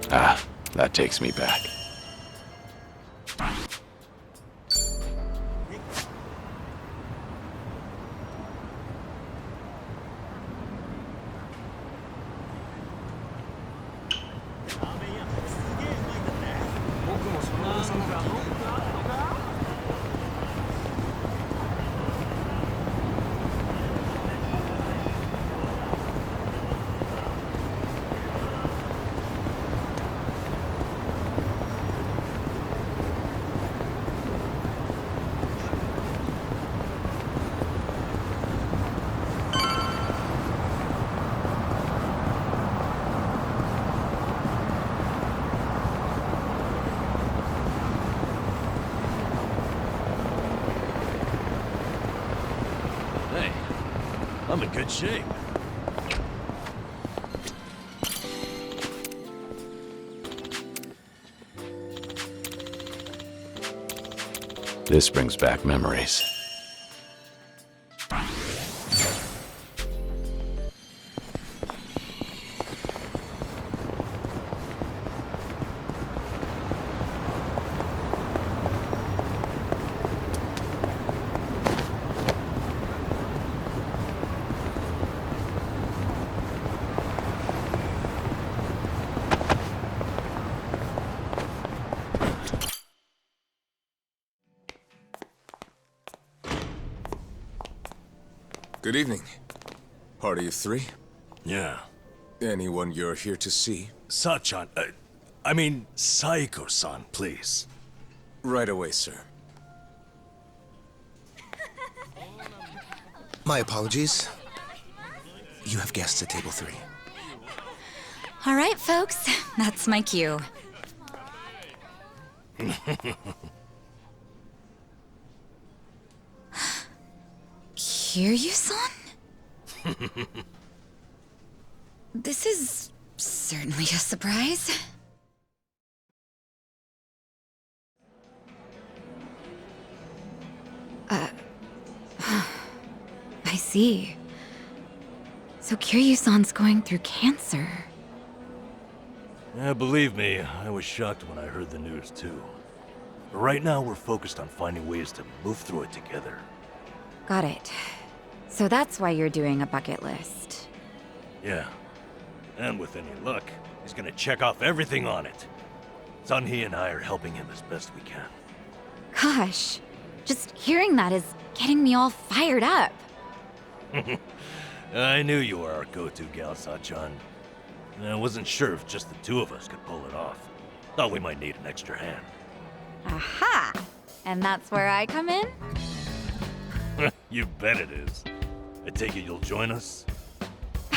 Ah, that takes me back. I'm in good shape. This brings back memories. Good evening. Party of three? Yeah. Anyone you're here to see? Sachan, I mean, Saiko-san, please. Right away, sir. My apologies. You have guests at table 3. All right, folks. That's my cue. Kiryu-san? This is certainly a surprise. I see. So Kiryu-san's going through cancer. Yeah, believe me, I was shocked when I heard the news too. But right now we're focused on finding ways to move through it together. Got it. So that's why you're doing a bucket list. Yeah. And with any luck, he's gonna check off everything on it. Sunhee and I are helping him as best we can. Gosh, just hearing that is getting me all fired up. I knew you were our go-to gal, Sachan. I wasn't sure if just the two of us could pull it off. Thought we might need an extra hand. Aha! And that's where I come in? You bet it is. I take it you'll join us?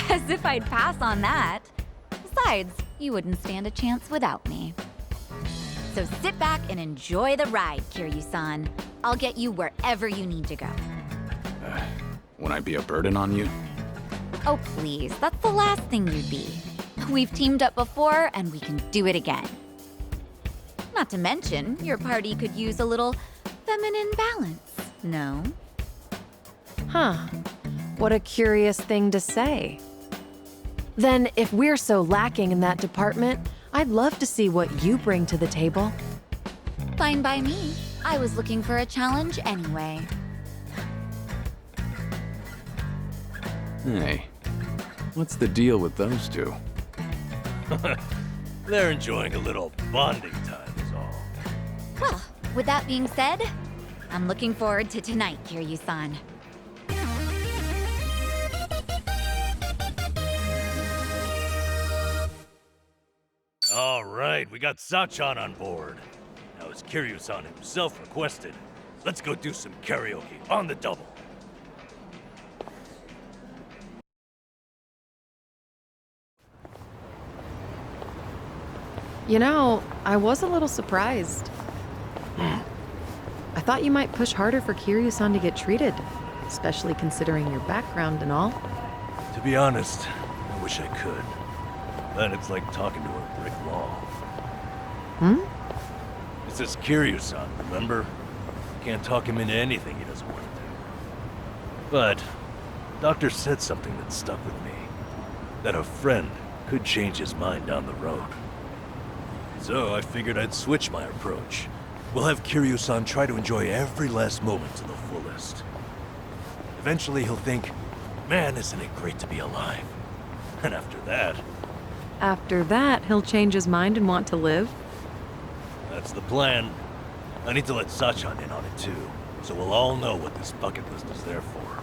As if I'd pass on that. Besides, you wouldn't stand a chance without me. So sit back and enjoy the ride, Kiryu-san. I'll get you wherever you need to go. Won't I be a burden on you? Oh, please, that's the last thing you'd be. We've teamed up before, and we can do it again. Not to mention, your party could use a little feminine balance, no? Huh. What a curious thing to say. Then, if we're so lacking in that department, I'd love to see what you bring to the table. Fine by me. I was looking for a challenge anyway. Hey, what's the deal with those two? They're enjoying a little bonding time is all. Well, with that being said, I'm looking forward to tonight, Kiryu-san. All right, we got Sachan on board. Now, as Kiryu-san himself requested, let's go do some karaoke on the double. You know, I was a little surprised. I thought you might push harder for Kiryu-san to get treated, especially considering your background and all. To be honest, I wish I could. But it's like talking to a brick wall. It's this Kiryu-san, remember? Can't talk him into anything he doesn't want to do. But, Doctor said something that stuck with me. That a friend could change his mind down the road. So I figured I'd switch my approach. We'll have Kiryu-san try to enjoy every last moment to the fullest. Eventually he'll think, man, isn't it great to be alive? And after that, After that, he'll change his mind and want to live? that's the plan. I need to let Sachan in on it too, so we'll all know what this bucket list is there for.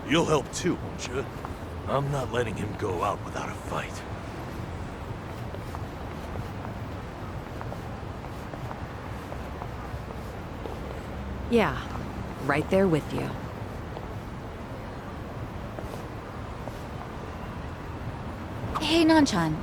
You'll help too, won't you? I'm not letting him go out without a fight. Yeah, right there with you. Hey, Nanchan.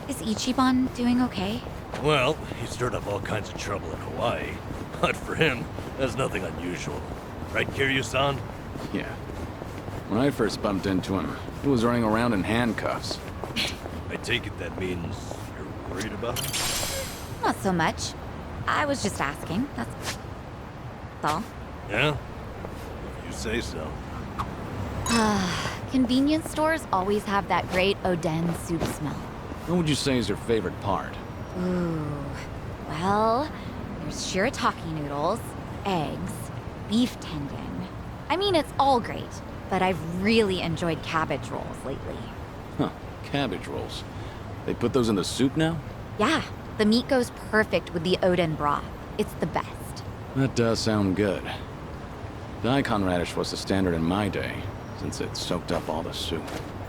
Is Ichiban doing okay? Well, he stirred up all kinds of trouble in Hawaii. But for him, that's nothing unusual. Right, Kiryu-san? Yeah. When I first bumped into him, he was running around in handcuffs. I take it that means you're worried about him? Not so much. I was just asking, that's all. Yeah? If you say so. Convenience stores always have that great Oden soup smell. What would you say is your favorite part? Ooh. Well, there's shirataki noodles, eggs, beef tendon. I mean, it's all great, but I've really enjoyed cabbage rolls lately. Huh, cabbage rolls. They put those in the soup now? Yeah, the meat goes perfect with the Oden broth. It's the best. That does sound good. Daikon radish was the standard in my day, since it soaked up all the soup.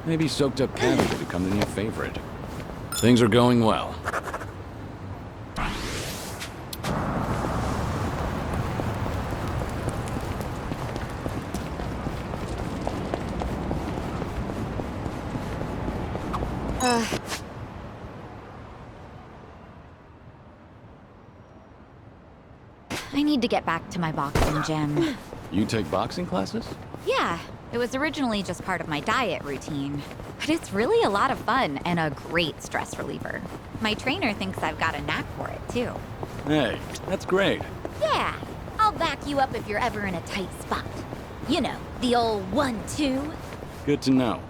Maybe soaked up cabbage would become the new favorite. Things are going well. I need to get back to my boxing gym. You take boxing classes? Yeah, it was originally just part of my diet routine. But it's really a lot of fun and a great stress reliever. My trainer thinks I've got a knack for it, too. Hey, that's great. Yeah, I'll back you up if you're ever in a tight spot. You know, the old 1-2. Good to know.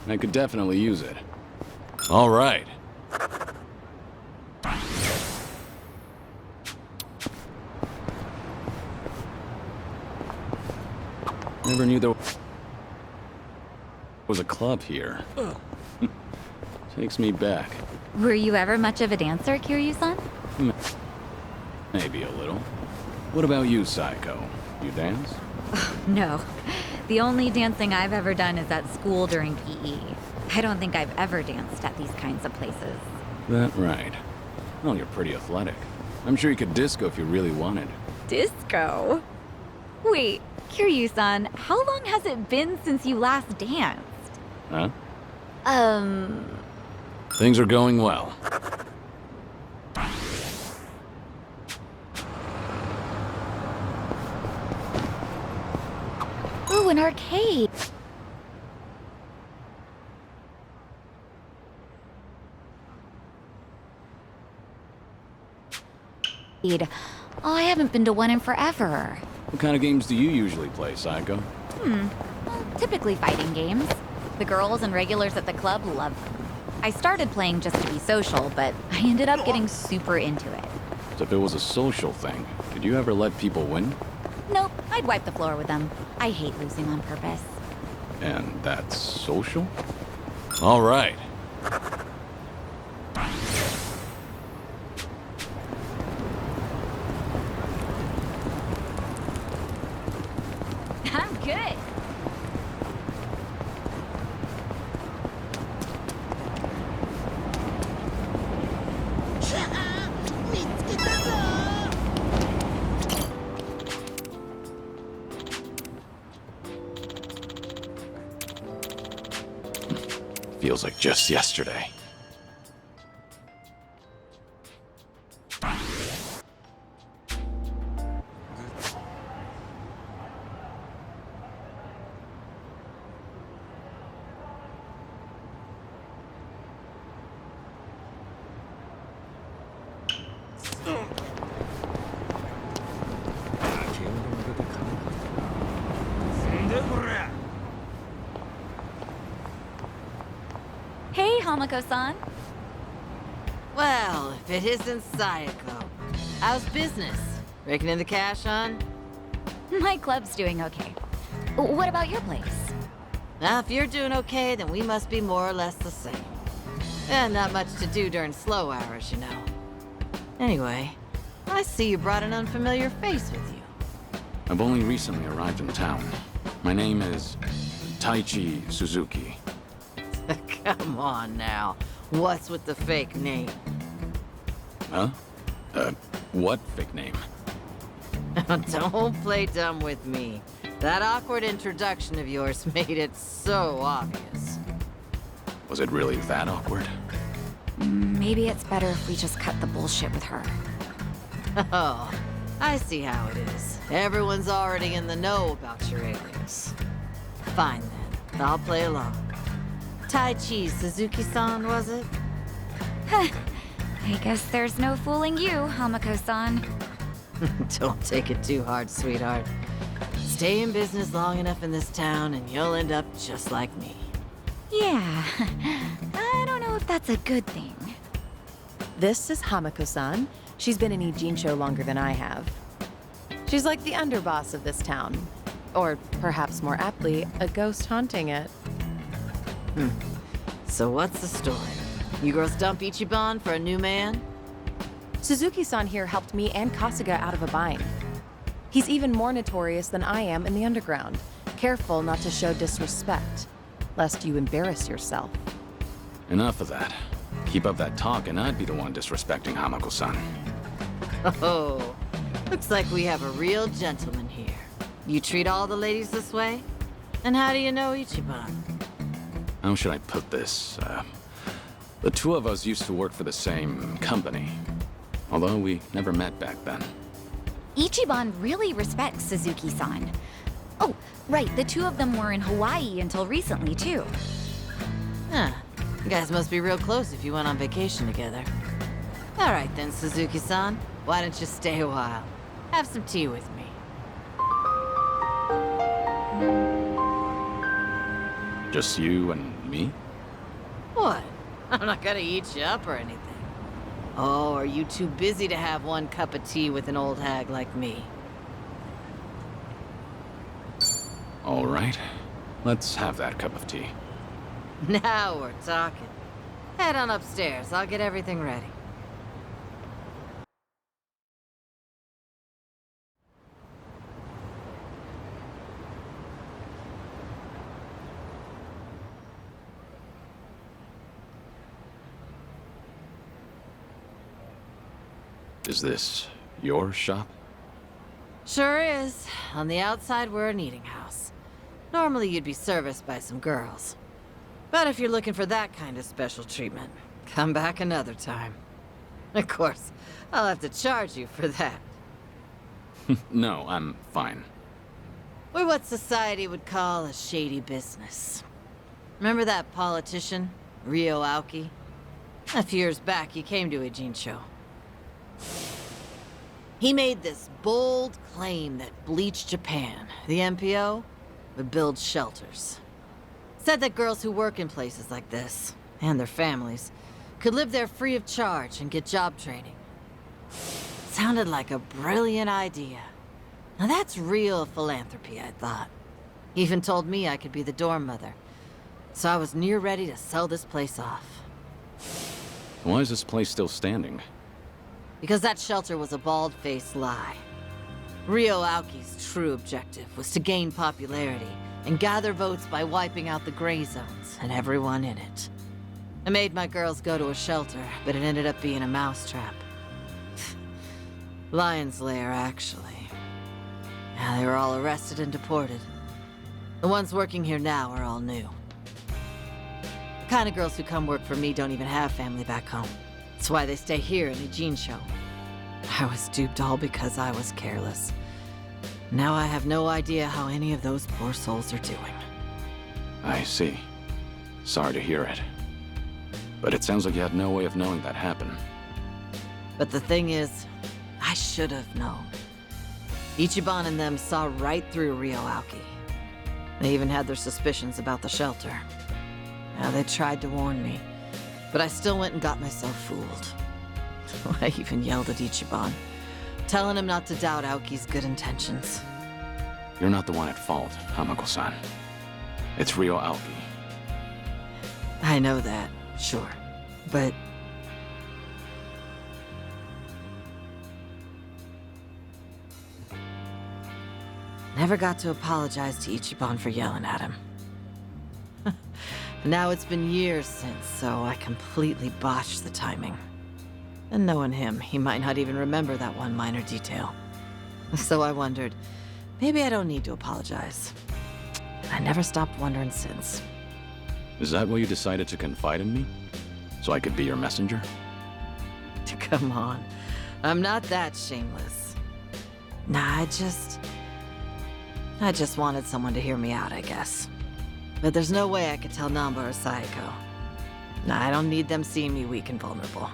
I could definitely use it. All right. Never knew there was a club here. Takes me back. Were you ever much of a dancer, Kiryu-san? Maybe a little. What about you, Psycho? You dance? No. The only dancing I've ever done is at school during PE. I don't think I've ever danced at these kinds of places. That right. Well, you're pretty athletic. I'm sure you could disco if you really wanted. Disco? Wait, Kiryu-san, how long has it been since you last danced? Huh? Um... Things are going well. Ooh, an arcade. Oh, I haven't been to one in forever. What kind of games do you usually play, Psycho? Well, typically fighting games. The girls and regulars at the club love them. I started playing just to be social, but I ended up getting super into it. So if it was a social thing, did you ever let people win? Nope, I'd wipe the floor with them. I hate losing on purpose. And that's social? All right. I'm good. Feels like just yesterday. Hey, Hamako-san. Well, if it isn't Sayako. How's business? Raking in the cash, hon? My club's doing okay. What about your place? Now, if you're doing okay, then we must be more or less the same. And not much to do during slow hours, you know. Anyway, I see you brought an unfamiliar face with you. I've only recently arrived in town. My name is Taichi Suzuki. Come on now. What's with the fake name? Huh? What fake name? Don't play dumb with me. That awkward introduction of yours made it so obvious. Was it really that awkward? Maybe it's better if we just cut the bullshit with her. Oh, I see how it is. Everyone's already in the know about your alias. Fine then, I'll play along. Taichi Suzuki-san, was it? I guess there's no fooling you, Hamako-san. Don't take it too hard, sweetheart. Stay in business long enough in this town and you'll end up just like me. Yeah, I don't know if that's a good thing. This is Hamako-san. She's been in Ijincho longer than I have. She's like the underboss of this town. Or perhaps more aptly, a ghost haunting it. So what's the story? You girls dump Ichiban for a new man? Suzuki-san here helped me and Kasuga out of a bind. He's even more notorious than I am in the underground. Careful not to show disrespect, lest you embarrass yourself. Enough of that. Keep up that talk and I'd be the one disrespecting Hamako-san. Oh, looks like we have a real gentleman here. You treat all the ladies this way? And how do you know Ichiban? How should I put this? The two of us used to work for the same company. Although we never met back then. Ichiban really respects Suzuki-san. Oh, right, the two of them were in Hawaii until recently, too. Huh. You guys must be real close if you went on vacation together. All right then, Suzuki-san. Why don't you stay a while? Have some tea with me. Just you and me? What? I'm not gonna eat you up or anything. Oh, are you too busy to have one cup of tea with an old hag like me? All right. Let's have that cup of tea. Now we're talking. Head on upstairs. I'll get everything ready. Is this your shop? Sure is. On the outside, we're an eating house. Normally, you'd be serviced by some girls. But if you're looking for that kind of special treatment, come back another time. Of course, I'll have to charge you for that. No, I'm fine. We're what society would call a shady business. Remember that politician, Ryo Aoki? A few years back, he came to Ijincho. He made this bold claim that Bleach Japan, the MPO, would build shelters. Said that girls who work in places like this, and their families, could live there free of charge and get job training. Sounded like a brilliant idea. Now that's real philanthropy, I thought. He even told me I could be the dorm mother. So I was near ready to sell this place off. Why is this place still standing? Because that shelter was a bald-faced lie. Ryo Aoki's true objective was to gain popularity and gather votes by wiping out the gray zones and everyone in it. I made my girls go to a shelter, but it ended up being a mousetrap. Lion's lair, actually. They were all arrested and deported. The ones working here now are all new. The kind of girls who come work for me don't even have family back home. That's why they stay here in Ijincho. I was duped all because I was careless. Now I have no idea how any of those poor souls are doing. I see. Sorry to hear it. But it sounds like you had no way of knowing that happened. But the thing is, I should have known. Ichiban and them saw right through Rio Aoki. They even had their suspicions about the shelter. Now, they tried to warn me, but I still went and got myself fooled. I even yelled at Ichiban, telling him not to doubt Aoki's good intentions. You're not the one at fault, Hamako-san. It's Rio Aoki. I know that, sure, but... Never got to apologize to Ichiban for yelling at him. Now it's been years since, so I completely botched the timing. And knowing him, he might not even remember that one minor detail. So I wondered, maybe I don't need to apologize. I never stopped wondering since. Is that why you decided to confide in me? So I could be your messenger? Come on, I'm not that shameless. Nah, I just wanted someone to hear me out, I guess. But there's no way I could tell Namba or Sayako. Nah, I don't need them seeing me weak and vulnerable.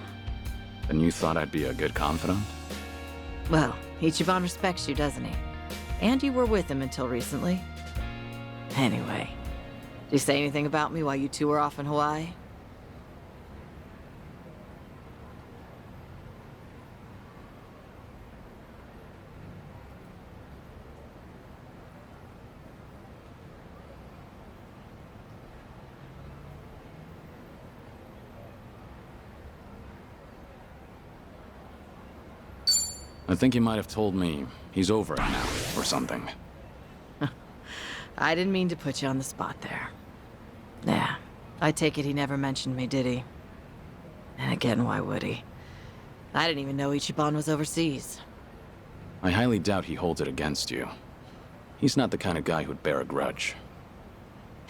And you thought I'd be a good confidant? Well, Ichiban respects you, doesn't he? And you were with him until recently. Anyway, did he say anything about me while you two were off in Hawaii? I think he might have told me he's over it now, or something. I didn't mean to put you on the spot there. Yeah, I take it he never mentioned me, did he? And again, why would he? I didn't even know Ichiban was overseas. I highly doubt he holds it against you. He's not the kind of guy who'd bear a grudge.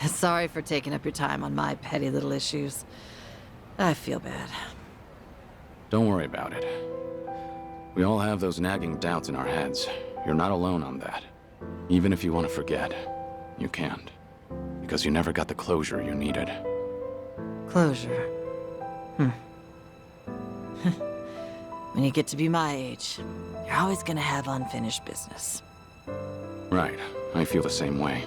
Sorry for taking up your time on my petty little issues. I feel bad. Don't worry about it. We all have those nagging doubts in our heads. You're not alone on that. Even if you want to forget, you can't. Because you never got the closure you needed. Closure. When you get to be my age, you're always gonna have unfinished business. Right, I feel the same way.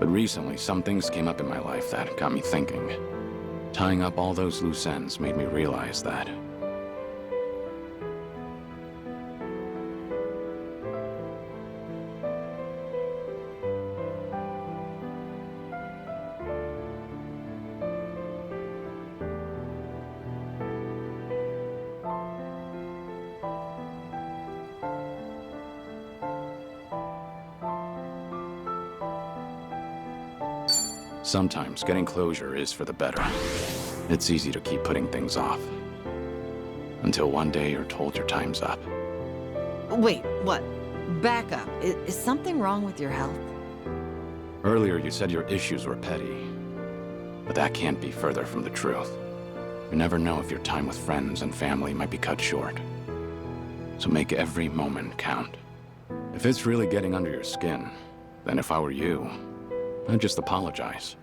But recently, some things came up in my life that got me thinking. Tying up all those loose ends made me realize that. Sometimes getting closure is for the better. It's easy to keep putting things off. Until one day you're told your time's up. Wait, what? Back up. Is something wrong with your health? Earlier you said your issues were petty. But that can't be further from the truth. You never know if your time with friends and family might be cut short. So make every moment count. If it's really getting under your skin, then if I were you, I'd just apologize.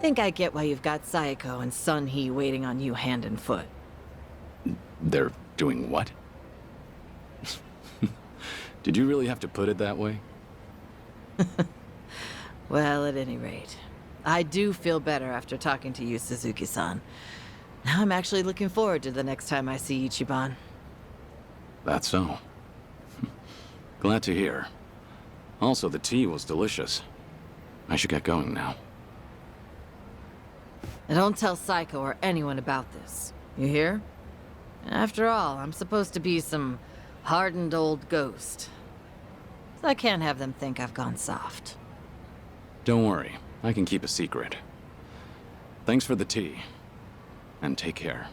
Think I get why you've got Sayako and Sun Hee waiting on you hand and foot. They're doing what? Did you really have to put it that way? Well, at any rate, I do feel better after talking to you, Suzuki-san. Now I'm actually looking forward to the next time I see Ichiban. That's so. Glad to hear. Also, the tea was delicious. I should get going now. And don't tell Psycho or anyone about this. You hear? After all, I'm supposed to be some hardened old ghost. So I can't have them think I've gone soft. Don't worry, I can keep a secret. Thanks for the tea. And take care.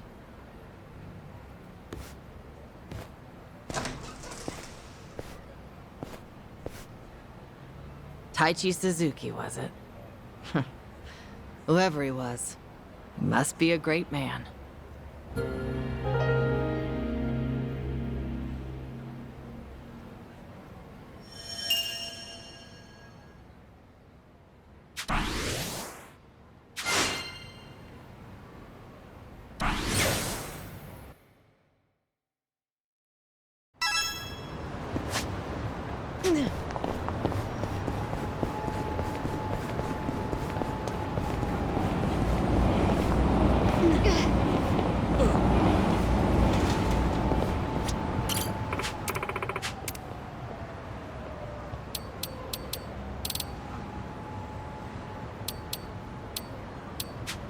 Taichi Suzuki, was it? Whoever he was, he must be a great man.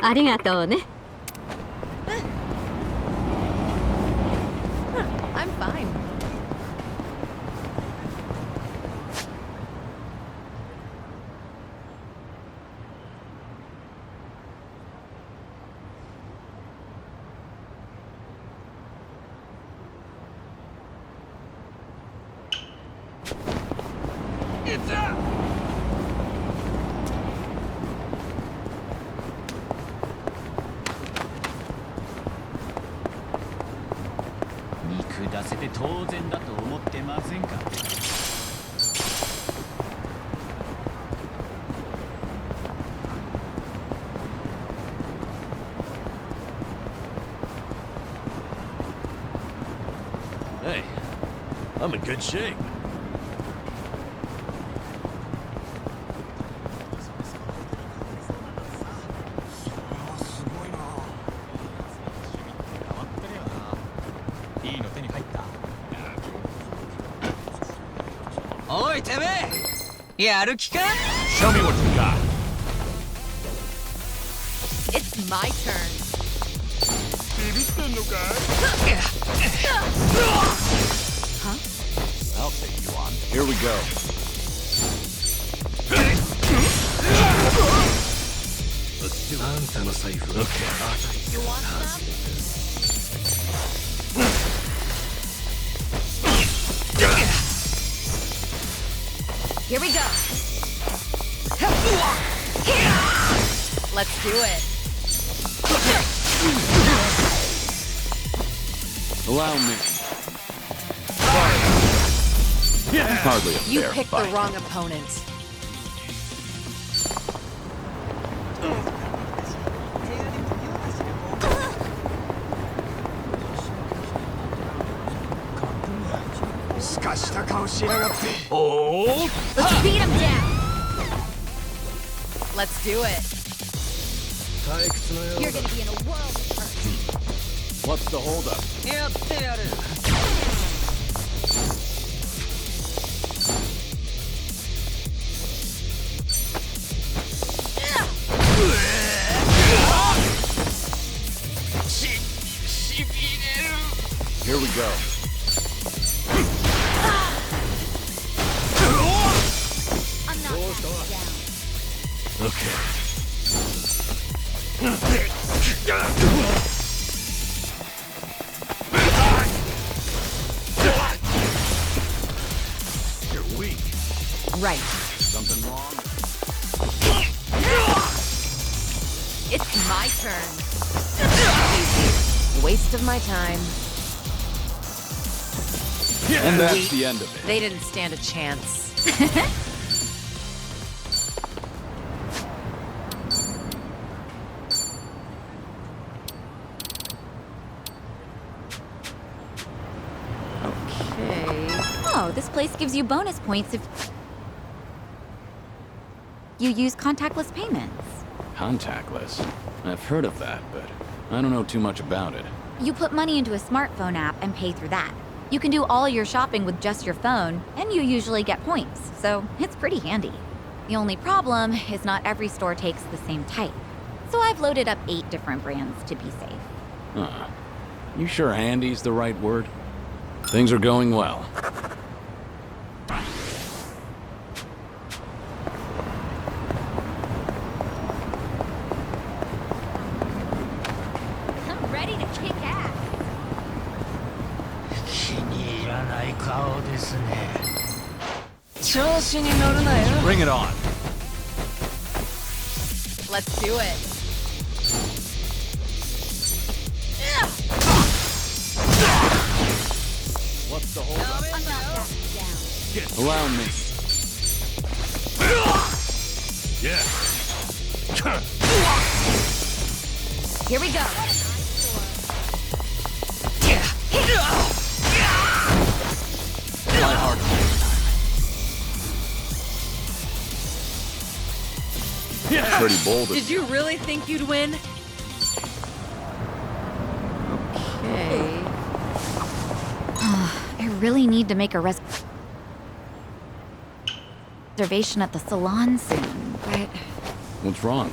ありがとうね。I'm fine. Hey, I'm in good shape. Show me what you got. It's my turn. I'll take you on. Here we go. Let's do it. Okay. You want some? Here we go. Let's do it. Allow me. Hardly a You fair picked fight. the wrong opponent. Oh! Let's beat him down. Let's do it. You're gonna be in a world of hurt. What's the holdup? Here we go. I'm not backing down. Okay. You're weak. Right. Something wrong? It's my turn. Waste of my time. And that's the end of it. They didn't stand a chance. Okay. Oh, this place gives you bonus points if you use contactless payments. Contactless. I've heard of that, but I don't know too much about it. You put money into a smartphone app and pay through that. You can do all your shopping with just your phone, and you usually get points, so it's pretty handy. The only problem is not every store takes the same type. So I've loaded up 8 different brands to be safe. Huh. You sure handy's the right word? Things are going well. I'm ready to kick ass. Bring it on. Let's do it. What's the holdup? I'm not backing down. Allow me. Yeah. Here we go. Try harder next time. Pretty bold of Did you really think you'd win? Okay. I really need to make a reservation at the salon soon, but What's wrong?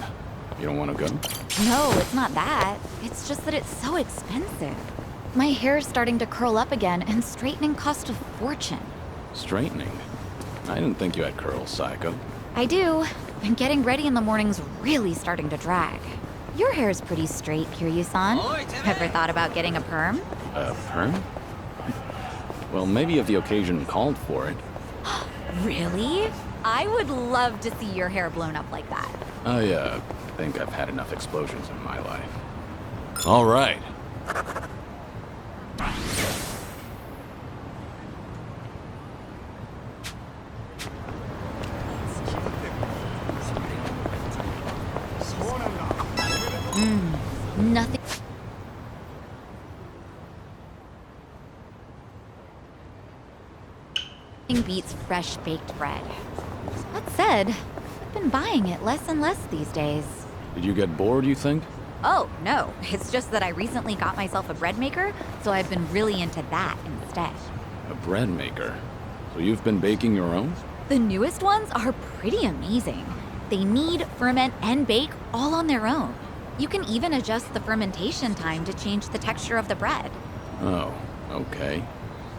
You don't want to go? No, it's not that. It's just that it's so expensive. My hair's starting to curl up again, and straightening cost a fortune. Straightening? I didn't think you had curls, Psycho. I do, and getting ready in the morning's really starting to drag. Your hair's pretty straight, Kiryu-san. Ever thought about getting a perm? A perm? Well, maybe if the occasion called for it. Really? I would love to see your hair blown up like that. I think I've had enough explosions in my life. All right. Nothing beats fresh baked bread. That said, I've been buying it less and less these days. Did you get bored, you think? Oh, no. It's just that I recently got myself a bread maker, so I've been really into that instead. A bread maker? So you've been baking your own? The newest ones are pretty amazing. They knead, ferment, and bake all on their own. You can even adjust the fermentation time to change the texture of the bread. Oh, okay.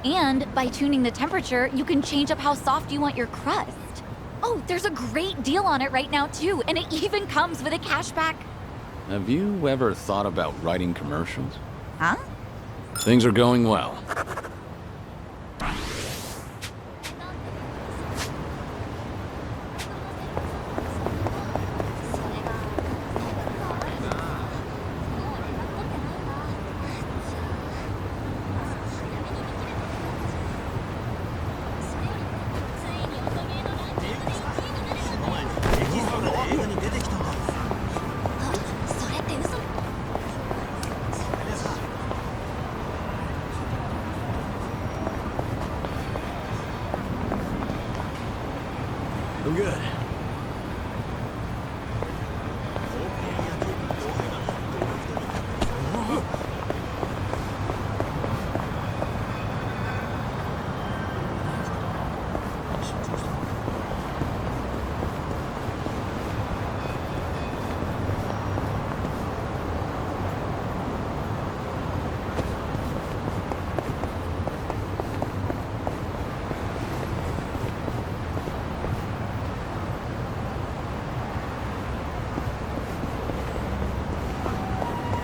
And by tuning the temperature, you can change up how soft you want your crust. Oh, there's a great deal on it right now, too, and it even comes with a cashback. Have you ever thought about writing commercials? Huh? Things are going well. I'm good.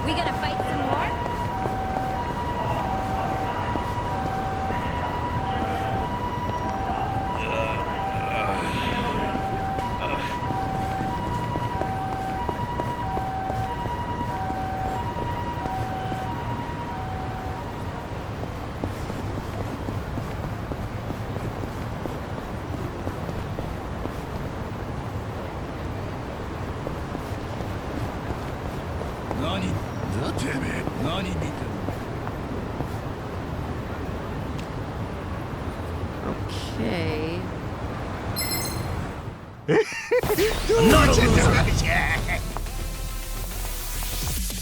We gonna fight some more? Okay.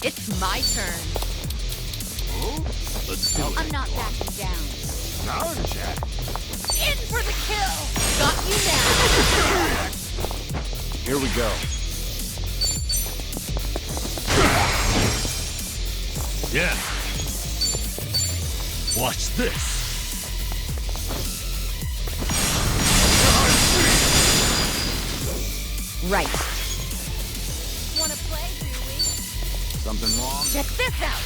It's my turn. Let's do it. I'm not backing down. In for the kill! Got you now! Here we go. Yeah. Watch this. Right. Wanna play, do we? Something wrong? Check this out!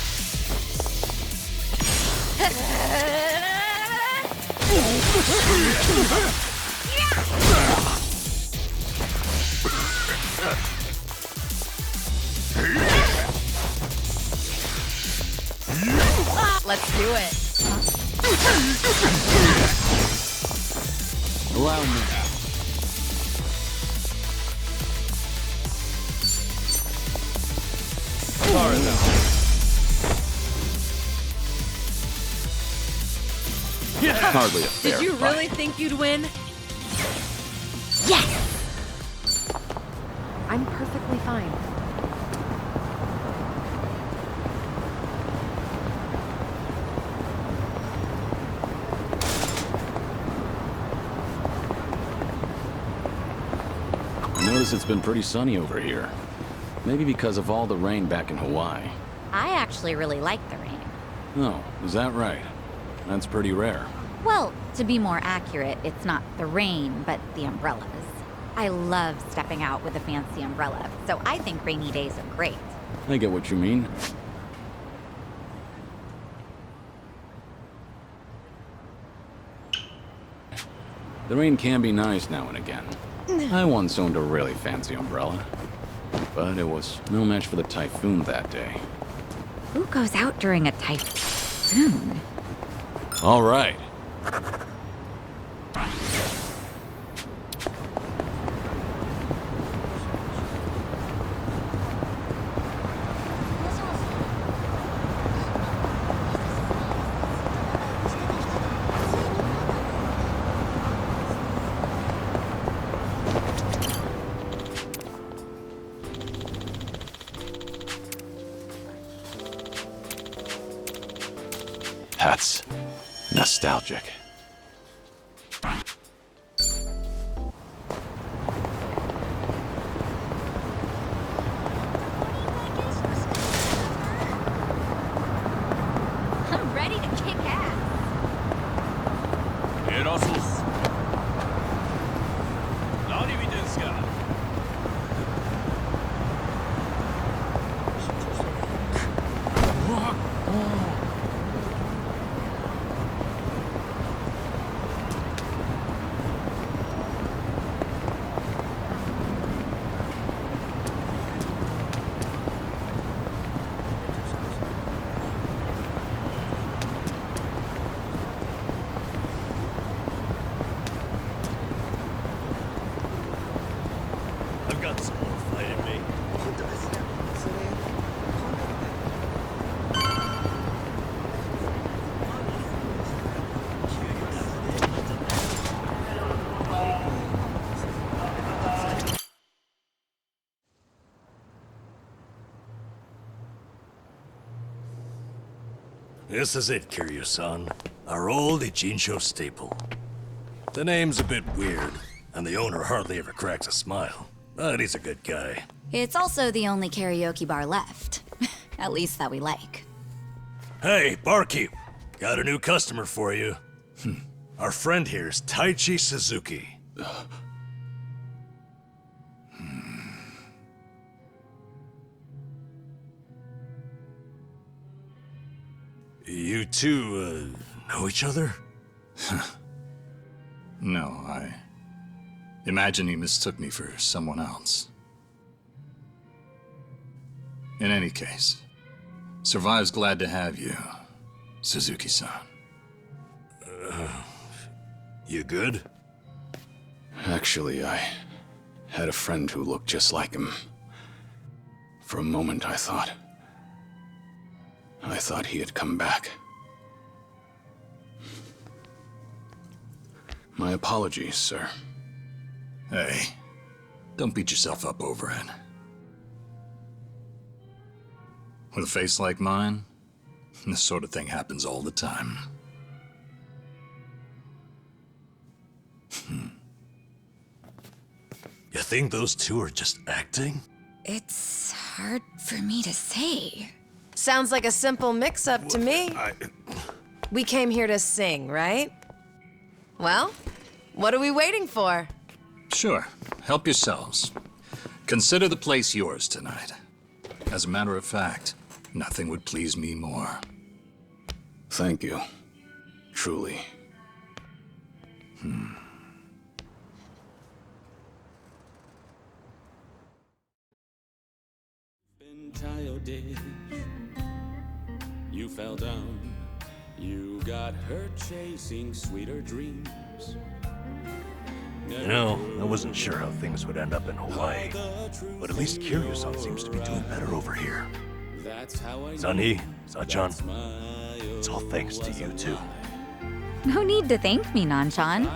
Let's do it. Allow me. Far enough. Hardly a fair Did you fight. really think you'd win? Yes! I'm perfectly fine. I notice it's been pretty sunny over here. Maybe because of all the rain back in Hawaii. I actually really like the rain. Oh, is that right? That's pretty rare. Well, to be more accurate, it's not the rain, but the umbrellas. I love stepping out with a fancy umbrella, so I think rainy days are great. I get what you mean. The rain can be nice now and again. I once owned a really fancy umbrella, but it was no match for the typhoon that day. Who goes out during a typhoon? All right. That's nostalgic. I'm ready to kick ass. I've got some more fight in me. This is it, Kiryu-san. Our old Ichincho staple. The name's a bit weird, and the owner hardly ever cracks a smile. But he's a good guy. It's also the only karaoke bar left. At least that we like. Hey, barkeep. Got a new customer for you. Our friend here's Taichi Suzuki. You two, know each other? No, I imagine he mistook me for someone else. In any case, Survive's glad to have you, Suzuki-san. You good? Actually, I had a friend who looked just like him. For a moment, I thought he had come back. My apologies, sir. Hey, don't beat yourself up over it. With a face like mine, this sort of thing happens all the time. You think those two are just acting? It's hard for me to say. Sounds like a simple mix-up to me. We came here to sing, right? Well, what are we waiting for? Sure, help yourselves. Consider the place yours tonight. As a matter of fact, nothing would please me more. Thank you. Truly. You fell down. You got hurt chasing sweeter dreams. You know, I wasn't sure how things would end up in Hawaii. But at least Kiryu-san seems to be doing better over here. Sunny, Sachan, it's all thanks to you two. No need to thank me, Nanchan.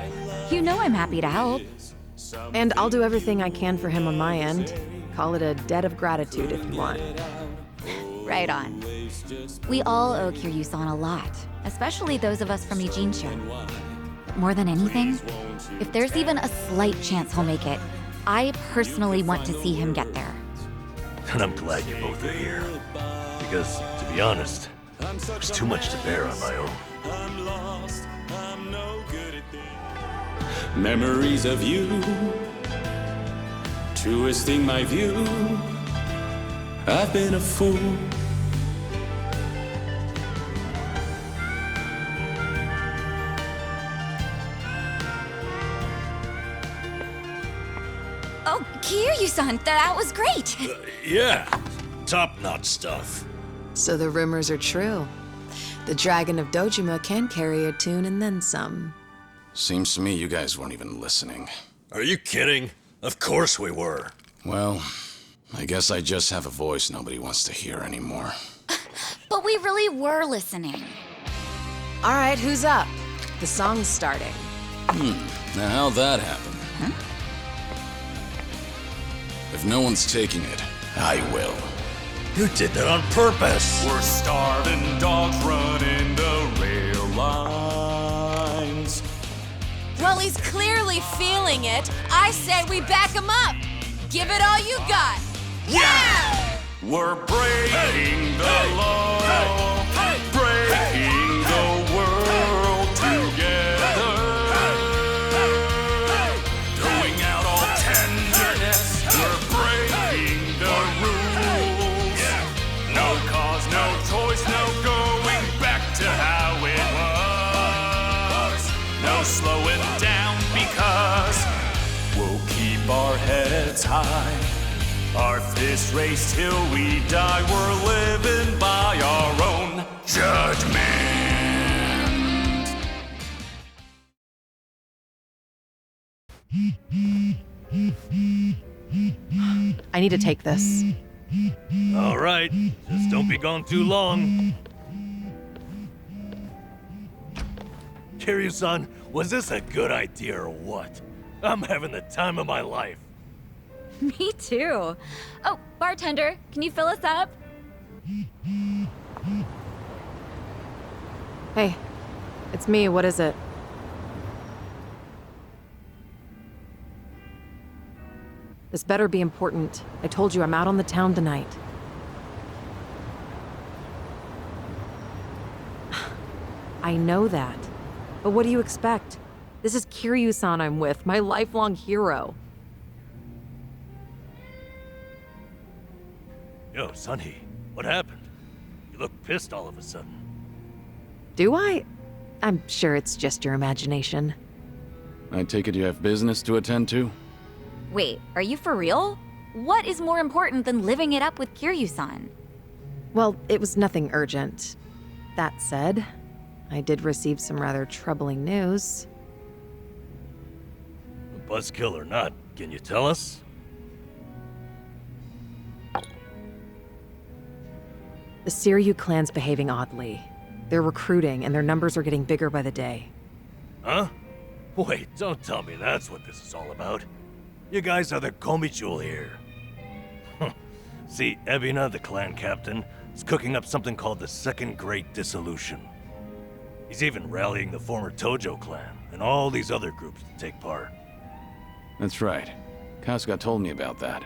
You know I'm happy to help. And I'll do everything I can for him on my end. Call it a debt of gratitude if you want. Right on. We all owe Kiryu-san a lot, especially those of us from Ijincho. More than anything, if there's even a slight chance he'll make it, I personally want to see him get there. And I'm glad you both are here. Because, to be honest, there's too much to bear on my own. I'm lost, I'm no good at this. Memories of you, twisting my view. I've been a fool. Oh, Kiryu-san, that was great. Yeah, top-notch stuff. So the rumors are true. The Dragon of Dojima can carry a tune and then some. Seems to me you guys weren't even listening. Are you kidding? Of course we were. Well, I guess I just have a voice nobody wants to hear anymore. But we really were listening. All right, who's up? The song's starting. Now how'd that happen? If no one's taking it, I will. You did that on purpose. We're starving dogs running the rail lines. Well, he's clearly feeling it. I said we back him up. Give it all you got. Yeah! We're breaking the law, breaking the world together. Throwing out all tenderness, we're breaking the rules. No cause, no choice, no going back to how it was. No slowing down because we'll keep our heads high. Our fists raised till we die. We're living by our own judgment. I need to take this. All right, just don't be gone too long. Kiryu-san, was this a good idea or what? I'm having the time of my life. Me too. Oh, bartender, can you fill us up? Hey, it's me. What is it? This better be important. I told you I'm out on the town tonight. I know that. But what do you expect? This is Kiryu-san I'm with, my lifelong hero. Yo, Sunny, what happened? You look pissed all of a sudden. Do I? I'm sure it's just your imagination. I take it you have business to attend to? Wait, are you for real? What is more important than living it up with Kiryu-san? Well, it was nothing urgent. That said, I did receive some rather troubling news. Buzzkill or not, can you tell us? The Seiryu clan's behaving oddly. They're recruiting, and their numbers are getting bigger by the day. Huh? Wait, don't tell me that's what this is all about. You guys are the Komi-jewel here. See, Ebina, the clan captain, is cooking up something called the Second Great Dissolution. He's even rallying the former Tojo clan and all these other groups to take part. That's right. Kasuga told me about that.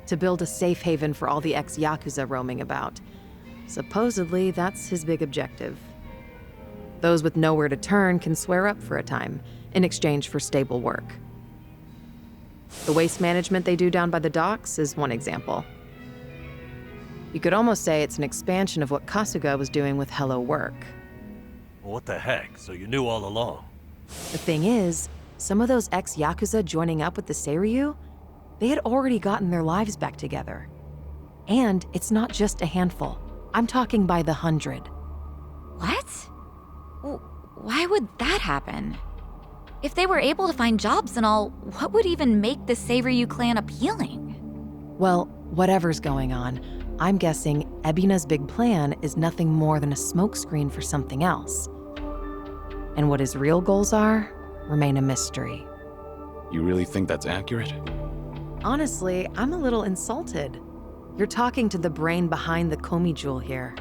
To build a safe haven for all the ex-Yakuza roaming about. Supposedly, that's his big objective. Those with nowhere to turn can swear up for a time, in exchange for stable work. The waste management they do down by the docks is one example. You could almost say it's an expansion of what Kasuga was doing with Hello Work. Well, what the heck? So you knew all along? The thing is, some of those ex-Yakuza joining up with the Seiryu, they had already gotten their lives back together. And it's not just a handful. I'm talking by the 100. What? Why would that happen? If they were able to find jobs and all, what would even make the Seiryu clan appealing? Well, whatever's going on, I'm guessing Ebina's big plan is nothing more than a smokescreen for something else. And what his real goals are remain a mystery. You really think that's accurate? Honestly, I'm a little insulted. You're talking to the brain behind the Komi-jewel here.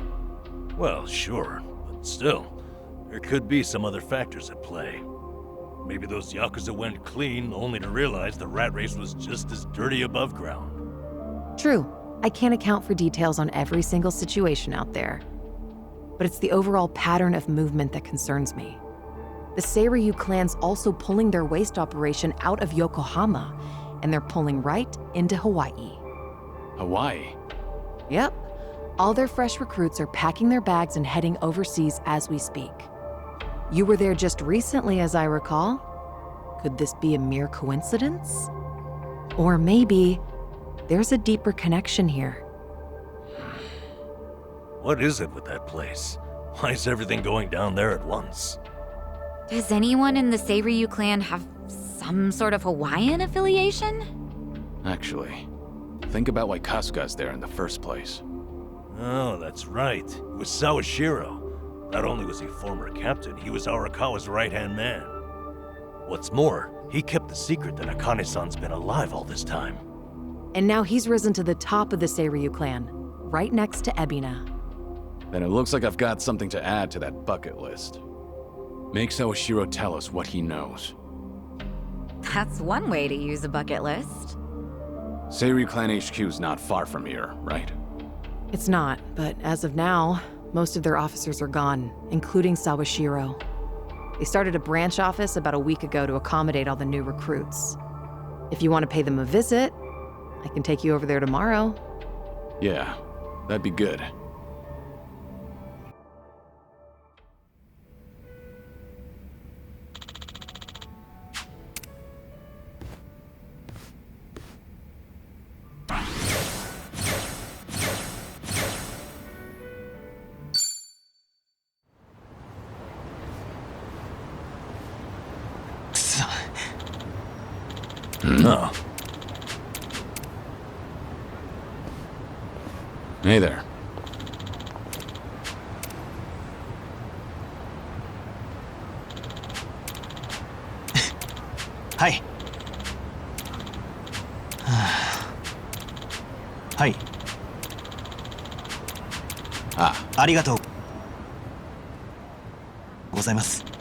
Well, sure, but still, there could be some other factors at play. Maybe those Yakuza went clean only to realize the rat race was just as dirty above ground. True, I can't account for details on every single situation out there, but it's the overall pattern of movement that concerns me. The Seiryu clan's also pulling their waste operation out of Yokohama, and they're pulling right into Hawaii. Hawaii? Yep. All their fresh recruits are packing their bags and heading overseas as we speak. You were there just recently, as I recall. Could this be a mere coincidence? Or maybe there's a deeper connection here. What is it with that place? Why is everything going down there at once? Does anyone in the Seiryu clan have some sort of Hawaiian affiliation? Actually, think about why Kasuga's there in the first place. Oh, that's right. It was Sawashiro. Not only was he former captain, he was Arakawa's right-hand man. What's more, he kept the secret that Akane-san's been alive all this time. And now he's risen to the top of the Seiryu clan, right next to Ebina. Then it looks like I've got something to add to that bucket list. Make Sawashiro tell us what he knows. That's one way to use a bucket list. Seiryu Clan HQ's not far from here, right? It's not, but as of now, most of their officers are gone, including Sawashiro. They started a branch office about a week ago to accommodate all the new recruits. If you want to pay them a visit, I can take you over there tomorrow. Yeah, that'd be good. No. Hey there. Hi. Hi. あ、ありがとうございます。